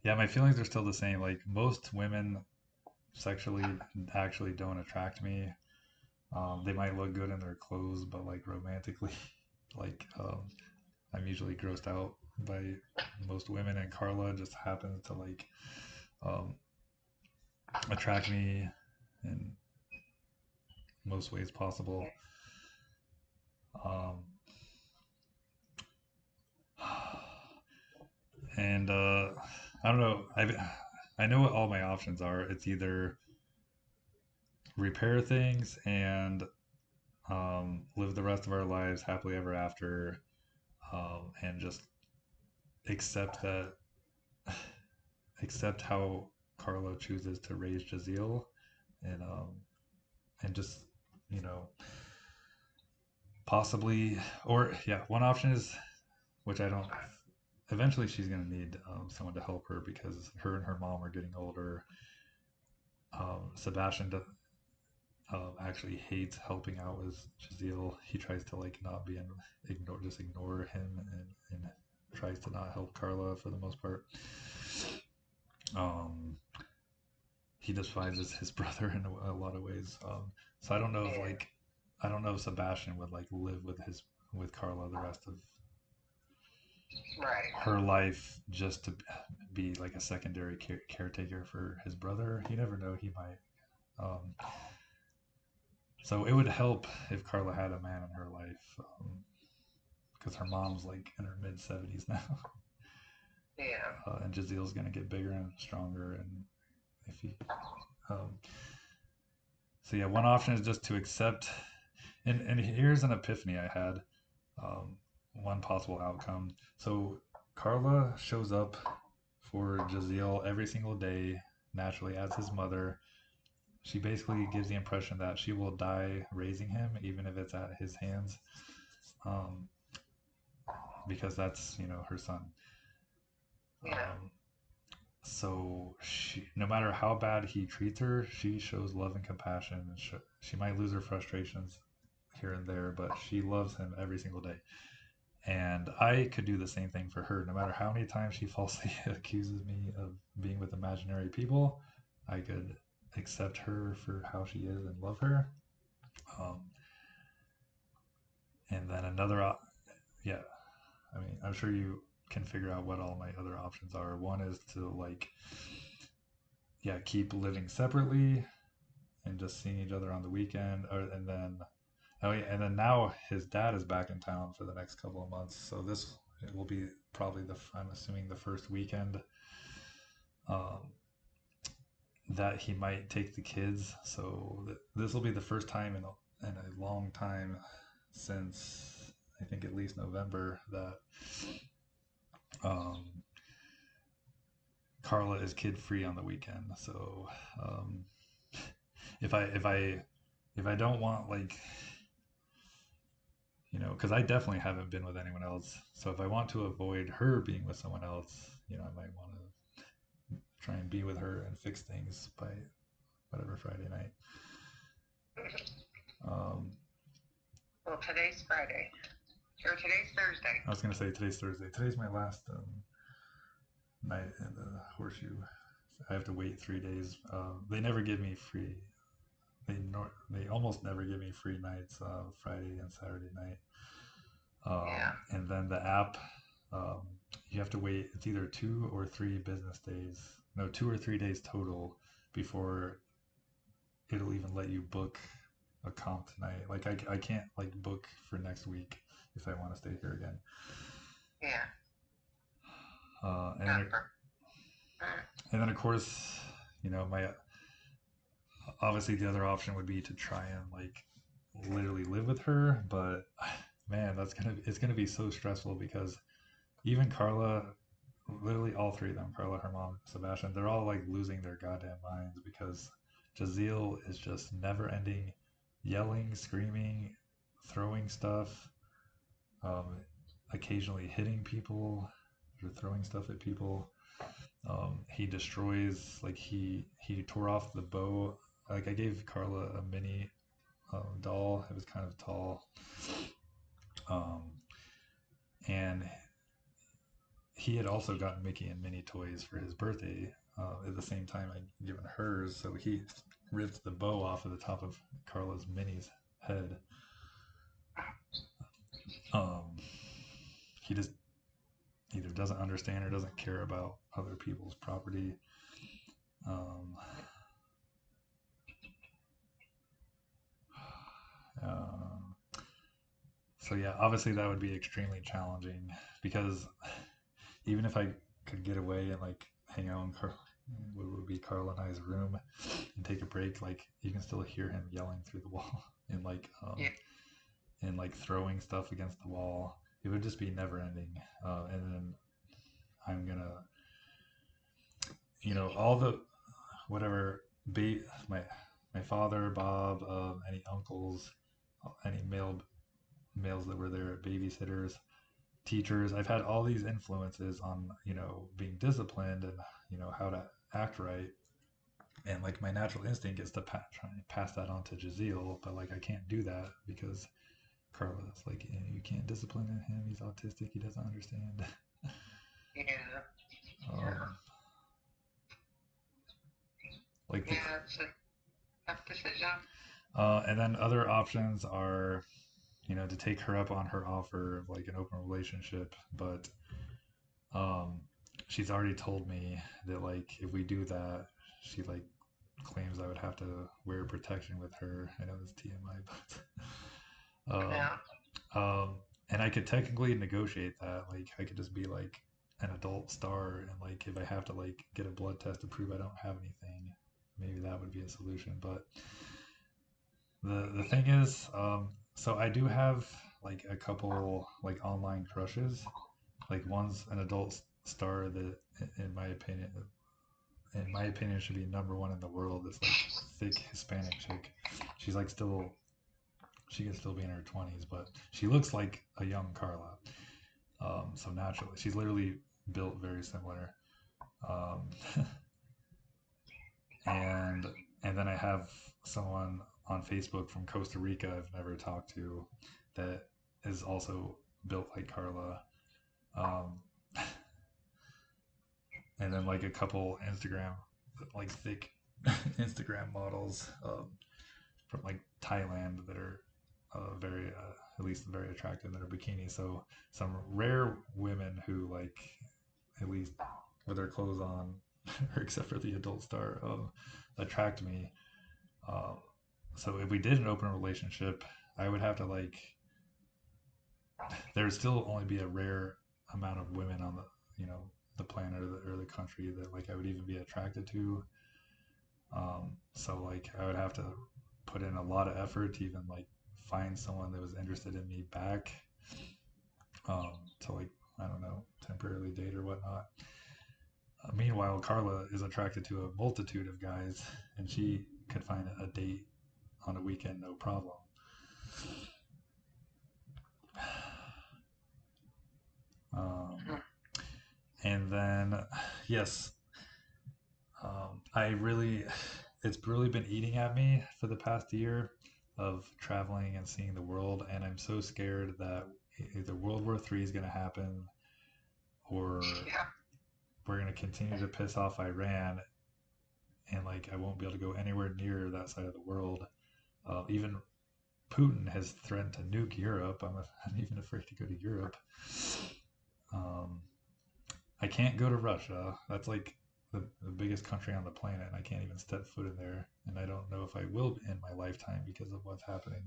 yeah, my feelings are still the same. Like most women sexually actually don't attract me. They might look good in their clothes, but like romantically, like I'm usually grossed out by most women, and Carla just happens to like attract me in most ways possible. And I don't know. I know what all my options are. It's either repair things and live the rest of our lives happily ever after, and just accept that, accept how Carla chooses to raise Jazeel, and just, you know, possibly, or yeah, one option is, which I don't. Eventually, she's gonna need someone to help her because her and her mom are getting older. Sebastian actually hates helping out with Jazeel. He tries to like not be just ignore him, and tries to not help Carla for the most part. He despises his brother in a lot of ways. So I don't know if like, I don't know if Sebastian would like live with Carla the rest of her life just to be like a secondary caretaker for his brother. You never know, he might. So it would help if Carla had a man in her life, because her mom's like in her mid-70s now. And Jazeel's gonna get bigger and stronger, and if he, so yeah, one option is just to accept. And here's an epiphany I had. One possible outcome. So Carla shows up for Jazeel every single day naturally as his mother. She basically gives the impression that she will die raising him, even if it's at his hands, because that's, her son. so she, no matter how bad he treats her, she shows love and compassion. And she might lose her frustrations here and there, but she loves him every single day. And I could do the same thing for her. No matter how many times she falsely accuses me of being with imaginary people, I could accept her for how she is and love her. Um, and then yeah, I mean, I'm sure you can figure out what all my other options are. One is to like, yeah, keep living separately and just seeing each other on the weekend, or and then oh yeah, and then now his dad is back in town for the next couple of months, so this it will be probably I'm assuming the first weekend um, that he might take the kids. So this will be the first time in a long time since I think at least November that um, Carla is kid free on the weekend. So um, if I don't want like because I definitely haven't been with anyone else. So if I want to avoid her being with someone else, I might want to try and be with her and fix things by whatever Friday night. Um, Well, today's Friday. Or today's Thursday. I was gonna say today's Thursday. Today's my last night in the horseshoe. I have to wait 3 days. They never give me free. They almost never give me free nights. Friday and Saturday night. Yeah. And then the app, um, you have to wait. It's either 2 or 3 business days. No, 2 or 3 days total before it'll even let you book a comp tonight. Like I can't like book for next week if I want to stay here again. Yeah. And then of course, my obviously the other option would be to try and like literally live with her, but man, it's gonna be so stressful because even Carla, literally all three of them, Carla, her mom, Sebastian, they're all like losing their goddamn minds because Jazeel is just never ending yelling, screaming, throwing stuff, um, occasionally hitting people or throwing stuff at people. He destroys like he tore off the bow. Like I gave Carla a mini doll. It was kind of tall, um, and he had also gotten Mickey and Minnie toys for his birthday at the same time I'd given hers. So he ripped the bow off of the top of Carla's Minnie's head. He just either doesn't understand or doesn't care about other people's property. Um, so yeah, obviously that would be extremely challenging because even if I could get away and like hang out in what would be Carl and I's room and take a break, like you can still hear him yelling through the wall and like Yeah. and like throwing stuff against the wall. It would just be never ending. And then I'm gonna, all the whatever my father, Bob, any uncles, any males that were there, babysitters, teachers. I've had all these influences on being disciplined and how to act right. And like my natural instinct is to try and pass that on to Jazeel, but like I can't do that because Carla's like you can't discipline him. He's autistic. He doesn't understand. Yeah. um, like the Yeah, it's a tough decision. and then other options are to take her up on her offer of like an open relationship, but um, she's already told me that like if we do that, she like claims I would have to wear protection with her. I know it's TMI, but Yeah. and I could technically negotiate that. Like I could just be like an adult star, and like if I have to like get a blood test to prove I don't have anything, maybe that would be a solution. But the thing is, so I do have like a couple like online crushes. Like one's an adult star that, in my opinion, should be number one in the world. This like thick Hispanic chick. She's like she can still be in her 20s, but she looks like a young Carla. So naturally, she's literally built very similar. Um, and and then I have someone on Facebook from Costa Rica I've never talked to that is also built like Carla. Um, and then like a couple Instagram, like thick Instagram models from like Thailand that are very, at least very attractive in their bikini. So some rare women who like, at least with their clothes on, or except for the adult star, attract me. Um, so if we did an open relationship, I would have to like, there would still only be a rare amount of women on the, you know, the planet or the country that like I would even be attracted to. So like I would have to put in a lot of effort to even like find someone that was interested in me back, to like, I don't know, temporarily date or whatnot. Meanwhile, Carla is attracted to a multitude of guys, and she could find a date on a weekend no problem. Um, and then, yes, I really, it's really been eating at me for the past year of traveling and seeing the world, and I'm so scared that either World War III is going to happen, or Yeah. we're going to continue to piss off Iran, and like I won't be able to go anywhere near that side of the world. Even Putin has threatened to nuke Europe. I'm even afraid to go to Europe. Um, I can't go to Russia. That's like the biggest country on the planet, and I can't even step foot in there. And I don't know if I will in my lifetime because of what's happening,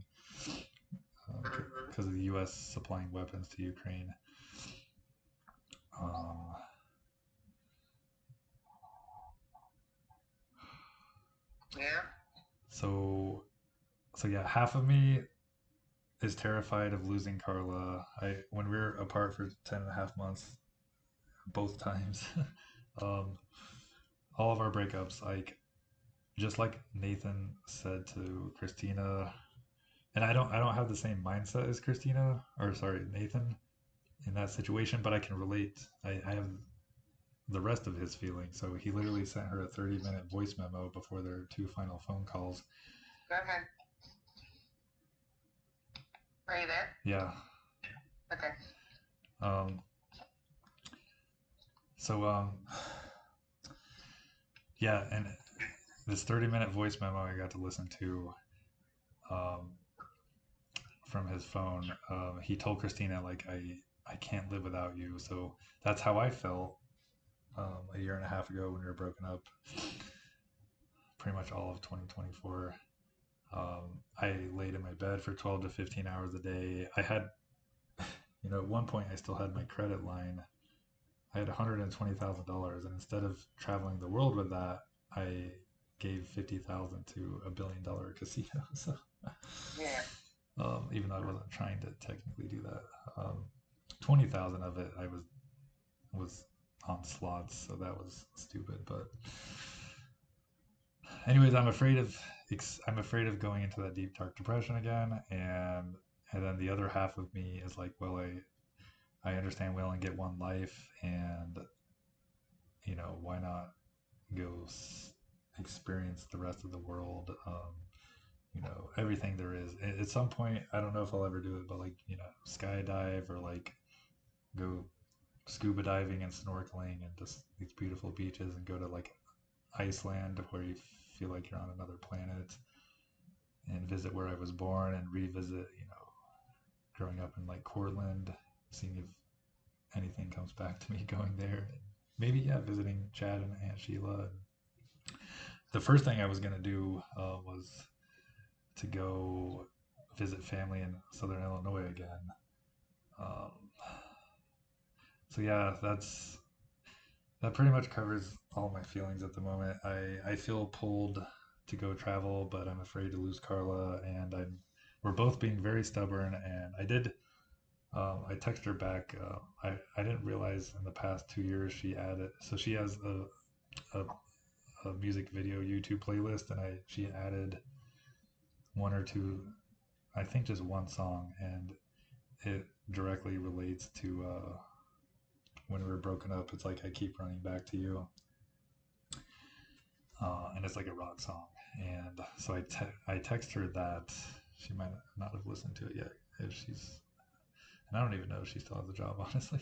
because of the U.S. supplying weapons to Ukraine. Um, Yeah. so, so yeah, half of me is terrified of losing Carla. When we were apart for 10.5 months, both times, um, all of our breakups, like just like Nathan said to Christina, and I don't have the same mindset as Christina, or sorry, Nathan, in that situation, but I can relate. I have the rest of his feelings. So he literally sent her a 30-minute voice memo before their two final phone calls. Go ahead. Are you there? Yeah. Okay. Um, so yeah, and this 30-minute voice memo I got to listen to, um, from his phone. He told Christina like I can't live without you. So that's how I felt, a year and a half ago when we were broken up. Pretty much all of 2024. I laid in my bed for 12 to 15 hours a day. I had, at one point, I still had my credit line. I had $120,000, and instead of traveling the world with that, I gave 50,000 to a $1 billion casino. So, Yeah. even though I wasn't trying to technically do that, 20,000 of it I was on slots, so that was stupid. But anyways, I'm afraid of going into that deep dark depression again, and then the other half of me is like, well, I understand we only get one life, and why not go experience the rest of the world, everything there is. At some point, I don't know if I'll ever do it, but like, skydive, or like go scuba diving and snorkeling and just these beautiful beaches, and go to like Iceland where you feel like you're on another planet, and visit where I was born, and revisit, growing up in like Cortland, seeing if anything comes back to me going there. And maybe, yeah, visiting Chad and Aunt Sheila. The first thing I was gonna do, was to go visit family in Southern Illinois again. Um, so yeah, that pretty much covers all my feelings at the moment. I feel pulled to go travel, but I'm afraid to lose Carla, and we're both being very stubborn. And I texted her back. I didn't realize in the past 2 years she has a, a music video YouTube playlist, and she added one or two, I think just one song, and it directly relates to, when we were broken up. It's like, I keep running back to you. and it's like a rock song. And so I text her that. She might not have listened to it yet. If she's, and I don't even know if she still has a job, honestly.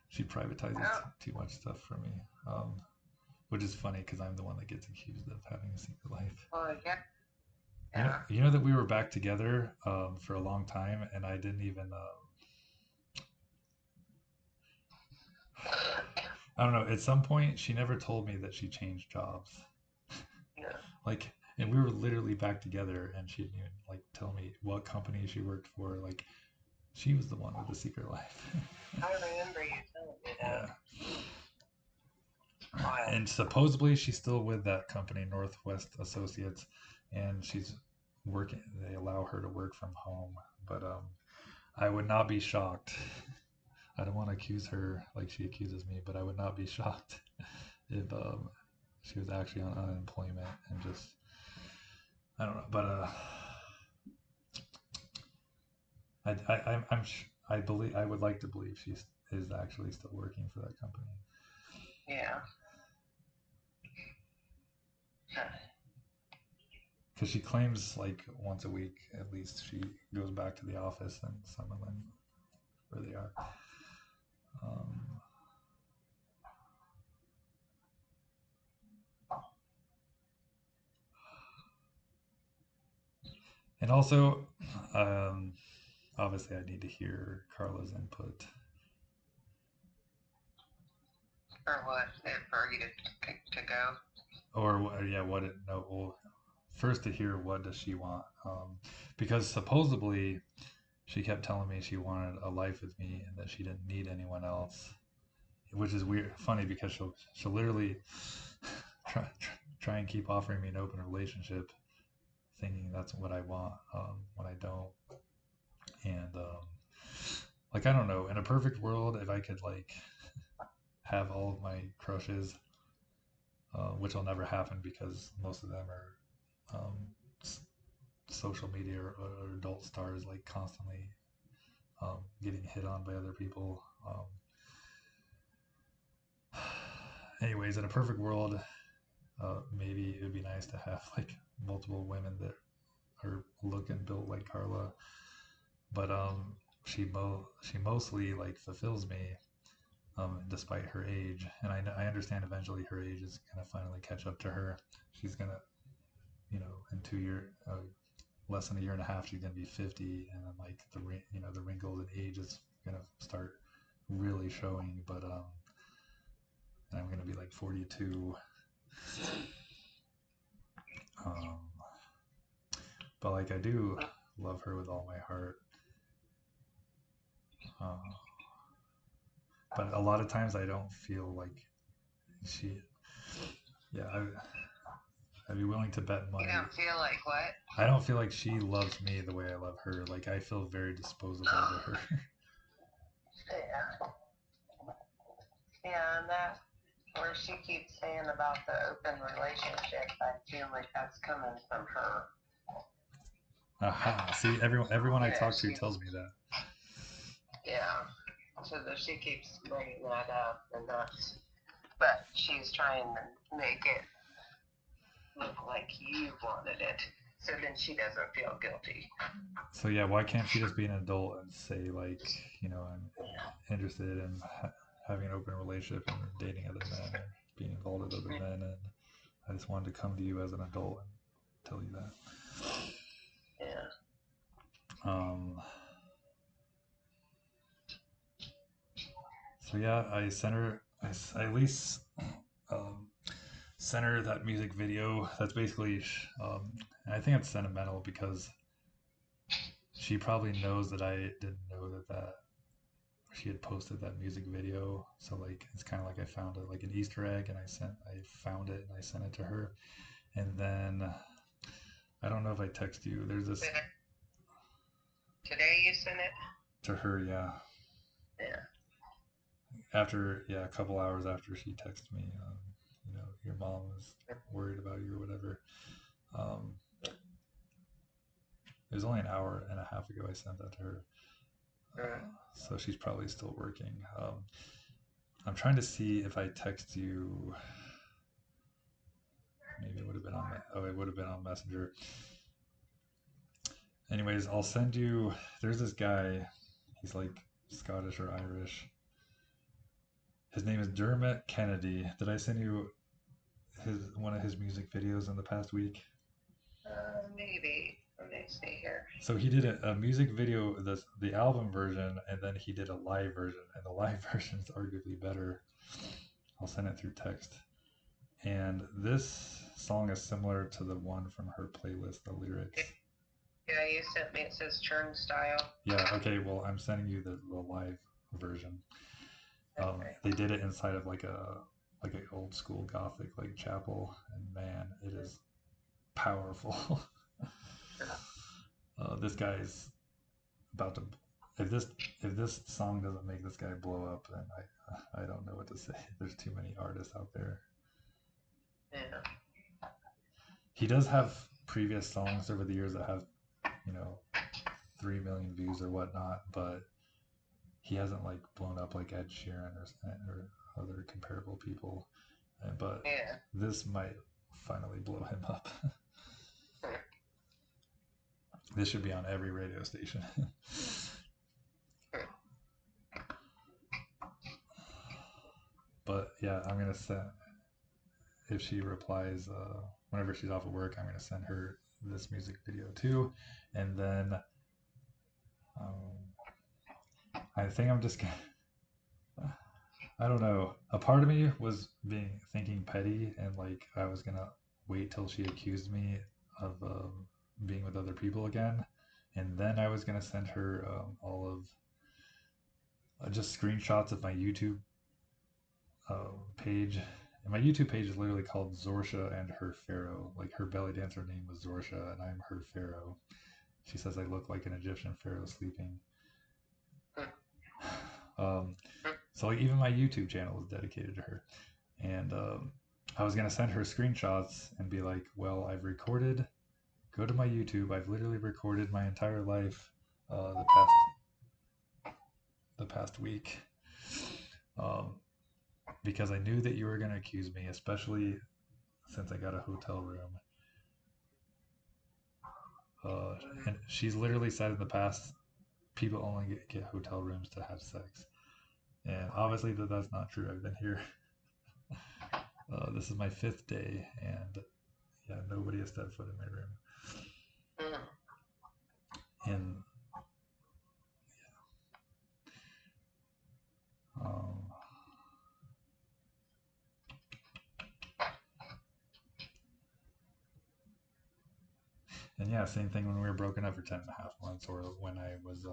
She privatizes Oh, too much stuff for me, which is funny because I'm the one that gets accused of having a secret life. well, yeah, You know, yeah. you know that we were back together for a long time, and I didn't even. I don't know. At some point, she never told me that she changed jobs. Yeah. Like, and we were literally back together, and she didn't even like tell me what company she worked for. Like, she was the one with the secret life. I remember you telling me that. Yeah. Wild. And supposedly she's still with that company, Northwest Associates, and she's working. They allow her to work from home, but I would not be shocked. I don't want to accuse her like she accuses me, but I would not be shocked if she was actually on unemployment and just I don't know. But I believe I would like to believe she is actually still working for that company. Yeah. Because she claims like once a week at least she goes back to the office and some of them where they are. Um, and also, um, obviously, I need to hear Carla's input. For what? For you to go? Or yeah, what it no. Well, first to hear what does she want? Because supposedly she kept telling me she wanted a life with me and that she didn't need anyone else, which is weird, funny because she'll literally try and keep offering me an open relationship, thinking that's what I want when I don't. And like I don't know, in a perfect world, if I could like have all of my crushes, which will never happen because most of them are social media or adult stars, like constantly getting hit on by other people. Anyways, in a perfect world, maybe it would be nice to have like multiple women that are look and built like Carla, but she mostly like fulfills me, despite her age, and I understand eventually her age is gonna finally catch up to her. She's gonna, in 2 year, less than a year and a half, she's gonna be 50, and then like the wrinkles in age is gonna start really showing. But and I'm gonna be like 42. Um, but like I do love her with all my heart. Uh, but a lot of times I don't feel like she. Yeah, I'd be willing to bet You money. don't feel like what? I don't feel like she loves me the way I love her. Like I feel very disposable to her. Yeah. Yeah, and that where she keeps saying about the open relationship, I feel like that's coming from her. Aha! See, everyone I Yeah, talk to tells me that. yeah. So that she keeps bringing that up, and that's, but she's trying to make it look like you wanted it, so then she doesn't feel guilty. So yeah, why can't she just be an adult and say like, I'm interested in having an open relationship and dating other men or being involved with other men, and I just wanted to come to you as an adult and tell you that. Yeah. So yeah, I sent her. I at least um, sent her that music video. That's basically, and I think it's sentimental because she probably knows that I didn't know that she had posted that music video. So like it's kind of like I found it like an Easter egg, and I found it and I sent it to her. And then I don't know if I text you. There's this Today you sent it? to her, yeah. Yeah. After a couple hours after she texted me, your mom was worried about you or whatever. It was only an hour and a half ago I sent that to her. So she's probably still working. I'm trying to see if I text you. Maybe it would have been on. It would have been on Messenger. Anyways, I'll send you. There's this guy. He's like Scottish or Irish. His name is Dermot Kennedy. Did I send you one of his music videos in the past week? Maybe. Let me see here. So he did a music video, the album version, and then he did a live version, and the live version is arguably better. I'll send it through text. And this song is similar to the one from her playlist, the lyrics. Yeah, you sent me. It says Turnstile. Yeah. Okay. Well, I'm sending you the live version. Okay. They did it inside of like an old school Gothic like chapel, and man, it is powerful. This guy's about to. If this song doesn't make this guy blow up, then I don't know what to say. There's too many artists out there. Yeah. He does have previous songs over the years that have, 3 million views or whatnot, but he hasn't like blown up like Ed Sheeran or other comparable people. But Yeah. this might finally blow him up. This should be on every radio station. But yeah, I'm gonna send, if she replies whenever she's off of work, I'm gonna send her this music video too, and then I think I'm just gonna. I don't know. A part of me was thinking petty, and like I was gonna wait till she accused me of being with other people again, and then I was gonna send her all of just screenshots of my YouTube page. And my YouTube page is literally called Zorsha and Her Pharaoh. Like her belly dancer name was Zorsha, and I'm her pharaoh. She says I look like an Egyptian pharaoh sleeping. So like even my YouTube channel is dedicated to her, and I was gonna send her screenshots and be like, well, I've recorded. Go to my YouTube. I've literally recorded my entire life the past week, because I knew that you were gonna accuse me, especially since I got a hotel room. And she's literally said in the past, people only get hotel rooms to have sex. And obviously that's not true. I've been here. This is my 5th day, and yeah, nobody has stepped foot in my room. And and yeah, same thing when we were broken up for 10.5 months, or when I was